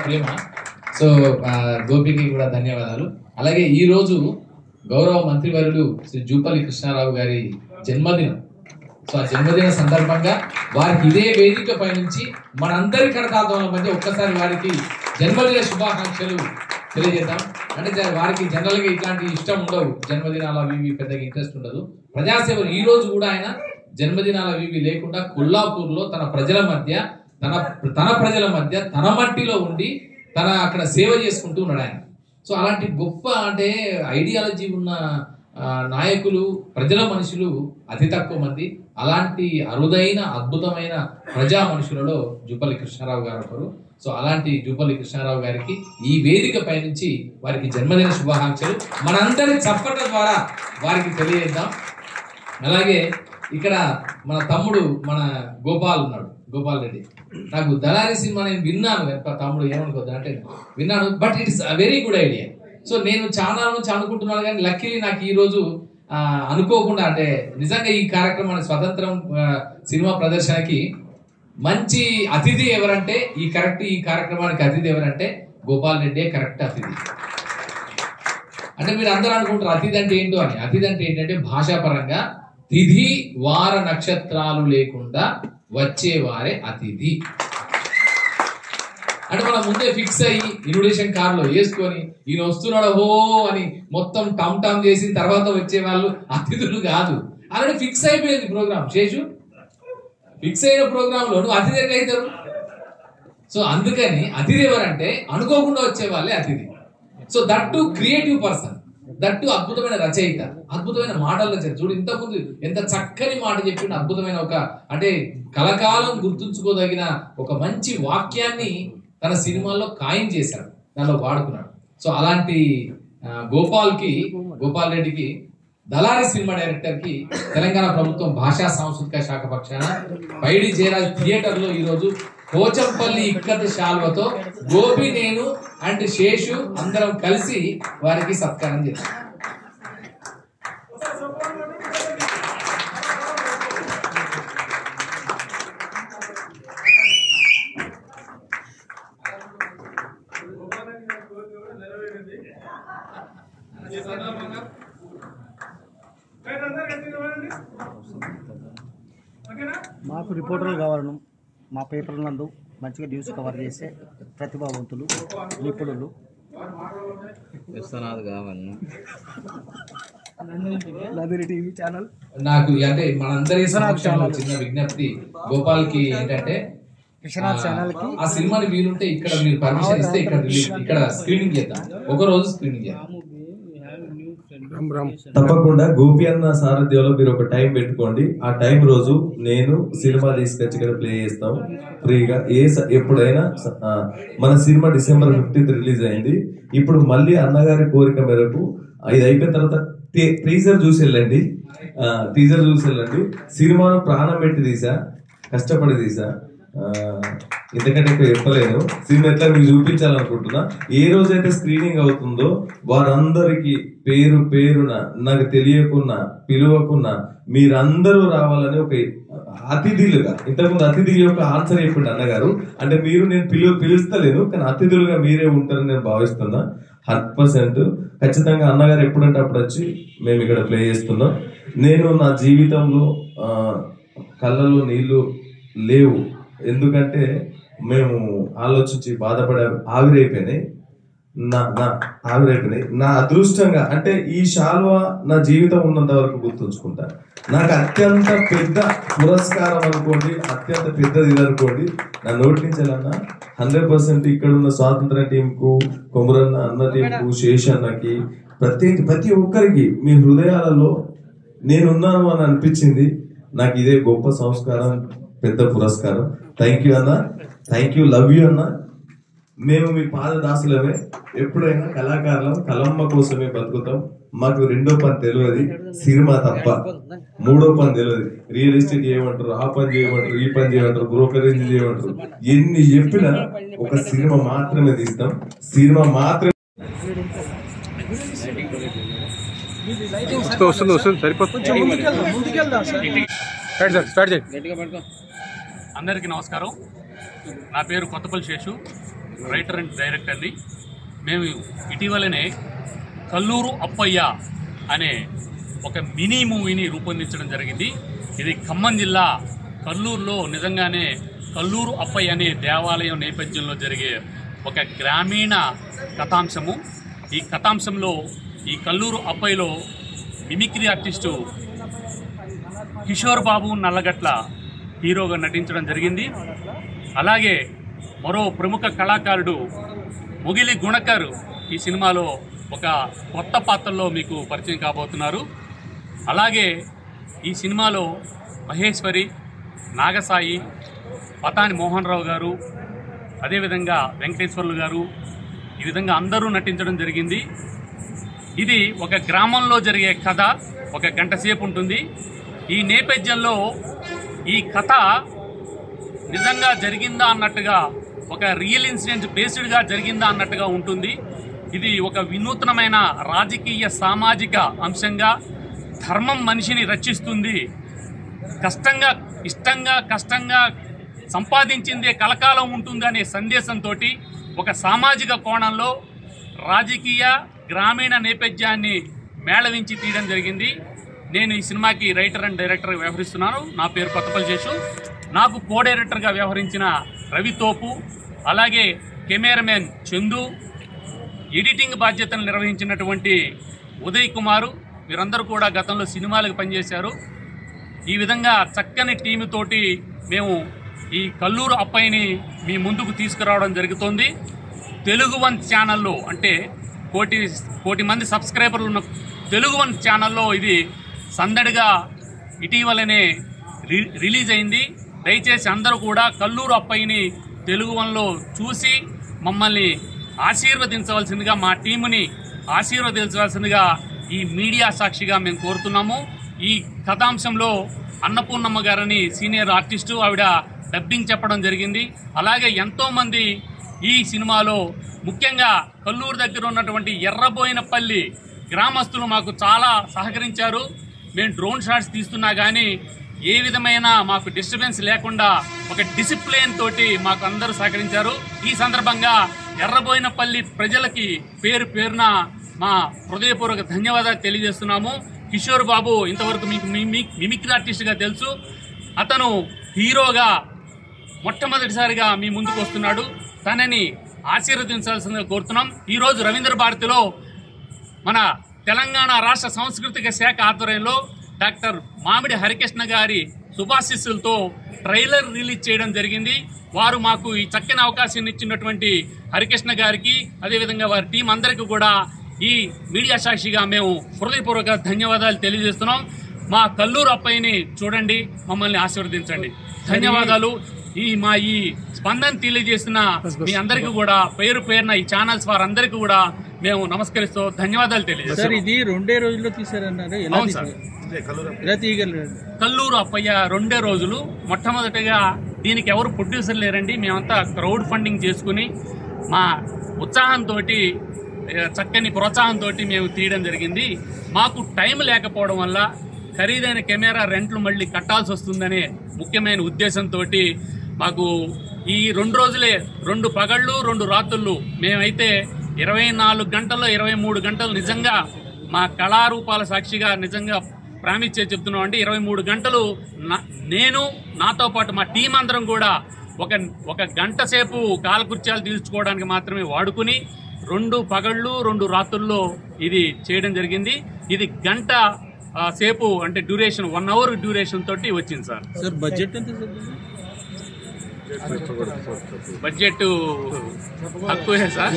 ప్రేమ. So గోపికి కూడా ధన్యవాదాలు. అలాగే ఈరోజు గౌరవ మంత్రివర్యులు శ్రీ జూపల్లి కృష్ణారావు గారి జన్మదినం. సో ఆ జన్మదిన సందర్భంగా వారికి ఇదే వేదిక పై నుంచి మనందరి కరతాళాల మధ్య ఒక్కసారి వారికి జన్మదిన శుభాకాంక్షలు తెలియజేద్దాం. అంటే వారికి జనరల్గా ఇట్లాంటి ఇష్టం ఉండవు, జన్మదినాలు అవి పెద్దగా ఇంట్రెస్ట్ ఉండదు. ప్రజాసేవలు ఈ రోజు కూడా ఆయన జన్మదినాలు అవి లేకుండా కొల్లాపూర్లో తన ప్రజల మధ్య తన మట్టిలో ఉండి అక్కడ సేవ చేసుకుంటూ ఉన్నాడు ఆయన. సో అలాంటి గొప్ప అంటే ఐడియాలజీ ఉన్న నాయకులు, ప్రజల మనుషులు అతి తక్కువ మంది. అలాంటి అరుదైన అద్భుతమైన ప్రజా మనుషులలో జూపల్లి కృష్ణారావు గారు ఒకరు. సో అలాంటి జూపల్లి కృష్ణారావు గారికి ఈ వేదిక పై నుంచి వారికి జన్మదిన శుభాకాంక్షలు మనందరి చప్పట్ల ద్వారా వారికి తెలియజేద్దాం. అలాగే ఇక్కడ మన తమ్ముడు మన గోపాల్ ఉన్నాడు, గోపాల్ రెడ్డి. నాకు దళారి సినిమా నేను విన్నాను, తమ్ముడు ఏమనుకోద్దు అంటే విన్నాను, but it's a very good idea. So నేను చాలా నుంచి అనుకుంటున్నాను, కానీ లక్కీలీ నాకు ఈ రోజు అనుకోకుండా అంటే నిజంగా ఈ కార్యక్రమాన్ని స్వతంత్రం సినిమా ప్రదర్శనకి మంచి అతిథి ఎవరంటే ఈ కార్యక్రమానికి అతిథి ఎవరంటే గోపాల్ రెడ్డి కరెక్ట్ అతిథి. అంటే మీరు అందరూ అనుకుంటారు అతిథి అంటే ఏంటో అని. అతిథి అంటే ఏంటంటే భాషాపరంగా తిథి వార నక్షత్రాలు లేకుండా వచ్చేవారే అతిథి. అంటే మనం ముందే ఫిక్స్ అయ్యి ఇన్విటేషన్ కార్లో వేసుకొని ఈయన వస్తున్నాడు హో అని మొత్తం టమ్ టమ్ చేసిన తర్వాత వచ్చే వాళ్ళు అతిథులు కాదు. ఆల్రెడీ ఫిక్స్ అయిపోయింది ప్రోగ్రామ్. శేషు ఫిక్స్ అయిన ప్రోగ్రామ్ లో నువ్వు అతిథి ఎట్లయితారు? సో అందుకని అతిథి ఎవరంటే అనుకోకుండా వచ్చే వాళ్ళే అతిథి. So that to creative person, that to అద్భుతమైన రచయిత, అద్భుతమైన మాటలు రచయిత. చూడు ఇంతకుముందు ఎంత చక్కని మాట చెప్పిన, అద్భుతమైన ఒక అంటే కలకాలం గుర్తుంచుకోదగిన ఒక మంచి వాక్యాన్ని తన సినిమాల్లో ఖాయం చేశాడు, దానిలో వాడుకున్నాడు. సో అలాంటి గోపాల్ రెడ్డికి దళారి సినిమా డైరెక్టర్ కి తెలంగాణ ప్రభుత్వం భాషా సాంస్కృతిక శాఖ పక్షాన పైడి జయరాజ్ థియేటర్ లో ఈరోజు పోచంపల్లి ఇక్కత్ శాల్వతో గోపి, నేను అండ్ శేషు అందరం కలిసి వారికి సత్కారం చేశాం. మాకు రిపోర్టర్లు కావాలను, మా పేపర్ల నందు మంచిగా న్యూస్ కవర్ చేసే ప్రతిభావంతులు, నిపుణులు కావాలను. టీవీ ఛానల్ నాకు అంటే మనందరి చిన్న విజ్ఞప్తి గోపాల్ కి ఏంటంటే విశ్వనాథ్ ఛానల్ కి ఆ సినిమాని వీలుంటే ఇక్కడ మీరు పర్మిషన్ ఇస్తే ఇక్కడ స్క్రీనింగ్ చేద్దాం, ఒక రోజు స్క్రీనింగ్ చేద్దాం. తప్పకుండా గోపి అన్న సారథ్యంలో మీరు ఒక టైం పెట్టుకోండి. ఆ టైం రోజు నేను సినిమా తీసుకొచ్చి ఇక్కడ ప్లే చేస్తాం ఫ్రీగా. ఎప్పుడైనా మన సినిమా December 15th రిలీజ్ అయింది. ఇప్పుడు మళ్ళీ అన్నగారి కోరిక మేరకు ఇది అయిపోయిన తర్వాత టీజర్ చూసి వెళ్ళండి. సినిమాను ప్రాణం పెట్టి తీసా, కష్టపడి తీసా. ఇంతకంటే ఎక్కువ చెప్పలేను. సినిమా ఎట్లా మీకు చూపించాలనుకుంటున్నా. ఏ రోజైతే స్క్రీనింగ్ అవుతుందో వారందరికి పేరు పేరున, నాకు తెలియకున్నా పిలువకున్నా మీరందరూ రావాలని ఒక అతిథులుగా, ఇంతకుముందు అతిథి యొక్క ఆన్సర్ చెప్పిండు అన్నగారు. అంటే మీరు నేను పిలుస్తలేను, కానీ అతిథులుగా మీరే ఉంటారని నేను భావిస్తున్నా. 100% ఖచ్చితంగా అన్నగారు ఎప్పుడంటే అప్పుడు వచ్చి మేము ఇక్కడ ప్లే చేస్తున్నాం. నేను నా జీవితంలో కళ్ళలో నీళ్లు లేవు, ఎందుకంటే మేము ఆలోచించి బాధపడే ఆవిరైపోయినాయి. నా అదృష్టంగా అంటే ఈ శాల్వా నా జీవితం ఉన్నంత వరకు గుర్తుంచుకుంటా. నాకు అత్యంత పెద్ద పురస్కారం అనుకోండి, అత్యంత పెద్దది ఇది అనుకోండి, నా నోటి నుంచి వెళ్ళన్నా 100% ఇక్కడ ఉన్న స్వాతంత్ర టీంకు, కొమురన్న అన్న టీంకు, శేషన్నకి, ప్రతి ఒక్కరికి మీ హృదయాలలో నేనున్నాను అని అనిపించింది. నాకు ఇదే గొప్ప సంస్కారం, పెద్ద పురస్కారం. థ్యాంక్ యూ అన్న, థ్యాంక్ యూ, లవ్ యూ అన్న. మేము మీ పాదదాసులమే. ఎప్పుడైనా కళాకారులం, కలమ్మ కోసమే బతుకుతాం. మాకు రెండో పని తెలియదు, సినిమా తప్ప. మూడో పని తెలియదు. రియల్ ఎస్టేట్ చేయమంటారు, ఆ పని చేయమంటారు, ఈ పని చేయమంటారు, బ్రోకరేజ్ చేయమంటారు. ఎన్ని చెప్పినా ఒక సినిమా మాత్రమే తీస్తాం. సినిమా మాత్రమే. అందరికీ నమస్కారం. నా పేరు కొత్తపల్లి శేషు. రైటర్ అండ్ డైరెక్టర్ని. మేము ఇటీవలనే కల్లూరు అప్పయ్య అనే ఒక మినీ మూవీని రూపొందించడం జరిగింది. ఇది ఖమ్మం జిల్లా కల్లూరులో నిజంగానే కల్లూరు అప్పయ్య అనే దేవాలయం నేపథ్యంలో జరిగే ఒక గ్రామీణ కథాంశము. ఈ కథాంశంలో ఈ కల్లూరు అప్పయ్యలో మిమిక్రీ ఆర్టిస్టు కిషోర్ బాబు నల్లగట్ల హీరోగా నటించడం జరిగింది. అలాగే మరో ప్రముఖ కళాకారుడు ముగిలి గుణకర్ ఈ సినిమాలో ఒక కొత్త పాత్రలో మీకు పరిచయం కాబోతున్నారు. అలాగే ఈ సినిమాలో మహేశ్వరి, నాగసాయి, పతాని మోహన్ రావు గారు, అదేవిధంగా వెంకటేశ్వర్లు గారు, ఈ విధంగా అందరూ నటించడం జరిగింది. ఇది ఒక గ్రామంలో జరిగే కథ, ఒక గంట సేపు ఉంటుంది. ఈ నేపథ్యంలో ఈ కథ నిజంగా జరిగిందా అన్నట్టుగా, ఒక రియల్ ఇన్సిడెంట్ బేస్డ్గా జరిగిందా అన్నట్టుగా ఉంటుంది. ఇది ఒక వినూత్నమైన రాజకీయ సామాజిక అంశంగా, ధర్మం మనిషిని రక్షిస్తుంది, కష్టంగా సంపాదించిందే కలకాలం ఉంటుంది అనే సందేశంతో ఒక సామాజిక కోణంలో రాజకీయ గ్రామీణ నేపథ్యాన్ని మేళవించి తీయడం జరిగింది. నేను ఈ సినిమాకి రైటర్ అండ్ డైరెక్టర్గా వ్యవహరిస్తున్నాను. నా పేరు కొత్తపల్లి శేషు. నాకు కో డైరెక్టర్గా వ్యవహరించిన రవి తోపు, అలాగే కెమెరామెన్ చందు, ఎడిటింగ్ బాధ్యతలు నిర్వహించినటువంటి ఉదయ్ కుమారు, వీరందరూ కూడా గతంలో సినిమాలకు పనిచేశారు. ఈ విధంగా చక్కని టీము తోటి మేము ఈ కల్లూరు అప్పయ్యని మీ ముందుకు తీసుకురావడం జరుగుతోంది. తెలుగు వన్ ఛానల్లో, అంటే కోటి మంది సబ్స్క్రైబర్లు ఉన్న తెలుగు వన్ ఛానల్లో ఇది సందడిగా ఇటీవలనే రిలీజ్ అయింది. దయచేసి అందరూ కూడా కల్లూరు అప్పయ్యని తెలుగు వన్లో చూసి మమ్మల్ని ఆశీర్వదించవలసిందిగా, మా టీముని ఆశీర్వదించవలసిందిగా ఈ మీడియా సాక్షిగా మేము కోరుతున్నాము. ఈ కథాంశంలో అన్నపూర్ణమ్మ గారని సీనియర్ ఆర్టిస్టు, ఆవిడ డబ్బింగ్ చెప్పడం జరిగింది. అలాగే ఎంతోమంది ఈ సినిమాలో, ముఖ్యంగా కల్లూరు దగ్గర ఉన్నటువంటి ఎర్రబోయినపల్లి గ్రామస్తులు మాకు చాలా సహకరించారు. మేము డ్రోన్ షాట్స్ తీస్తున్నా కానీ ఏ విధమైన మాకు డిస్టర్బెన్స్ లేకుండా ఒక డిసిప్లిన్ తోటి మాకు అందరూ సహకరించారు. ఈ సందర్భంగా ఎర్రబోయినపల్లి ప్రజలకి పేరు పేరున మా హృదయపూర్వక ధన్యవాదాలు తెలియజేస్తున్నాము. కిషోర్ బాబు ఇంతవరకు మీకు మిమిక్రీ ఆర్టిస్ట్గా తెలుసు. అతను హీరోగా మొట్టమొదటిసారిగా మీ ముందుకు వస్తున్నాడు. తనని ఆశీర్వదించాల్సిందిగా కోరుతున్నాం. ఈరోజు రవీంద్ర భారతిలో మన తెలంగాణ రాష్ట్ర సాంస్కృతిక శాఖ ఆధ్వర్యంలో డాక్టర్ మామిడి హరికృష్ణ గారి శుభాశీస్సులతో ట్రైలర్ రిలీజ్ చేయడం జరిగింది. వారు మాకు ఈ చక్కని అవకాశాన్ని ఇచ్చినటువంటి హరికృష్ణ గారికి, అదేవిధంగా వారి టీం అందరికీ కూడా ఈ మీడియా సాక్షిగా మేము హృదయపూర్వక ధన్యవాదాలు తెలియజేస్తున్నాం. మా కల్లూరు అప్పయ్యని చూడండి, మమ్మల్ని ఆశీర్వదించండి. ధన్యవాదాలు. ఈ స్పందన తెలియజేసిన మీ అందరికీ కూడా పేరు పేరున ఈ ఛానల్స్ వారందరికీ కూడా మేము నమస్కరిస్తూ ధన్యవాదాలు తెలియజేస్తాం. ఇది 2 రోజుల్లో తీసారన్నారు. అవును సార్, కల్లూరు అప్పయ్య 2 రోజులు. మొట్టమొదటిగా దీనికి ఎవరు ప్రొడ్యూసర్ లేరండి. మేమంతా క్రౌడ్ ఫండింగ్ చేసుకుని మా ఉత్సాహంతో, చక్కని ప్రోత్సాహంతో మేము తీయడం జరిగింది. మాకు టైం లేకపోవడం వల్ల ఖరీదైన కెమెరా రెంట్లు మళ్ళీ కట్టాల్సి వస్తుందనే ముఖ్యమైన ఉద్దేశంతో మాకు ఈ 2 రోజులే, 2 పగళ్ళు 2 రాత్రులు, మేమైతే 24 గంటల్లో 23 గంటలు నిజంగా మా కళారూపాల సాక్షిగా నిజంగా ప్రామిస్ చేసి చెప్తున్నాం అండి. 23 గంటలు నేను, నాతో పాటు మా టీం అందరం కూడా ఒక గంట సేపు కాలకృత్యాలు తీర్చుకోవడానికి మాత్రమే వాడుకుని 2 పగళ్ళు 2 రాత్రుల్లో ఇది చేయడం జరిగింది. ఇది గంట సేపు, అంటే డ్యూరేషన్ 1 అవర్ డ్యూరేషన్ తోటి వచ్చింది సార్. బడ్జెట్ ఎంత సార్? బడ్జెట్ తక్కువే సార్.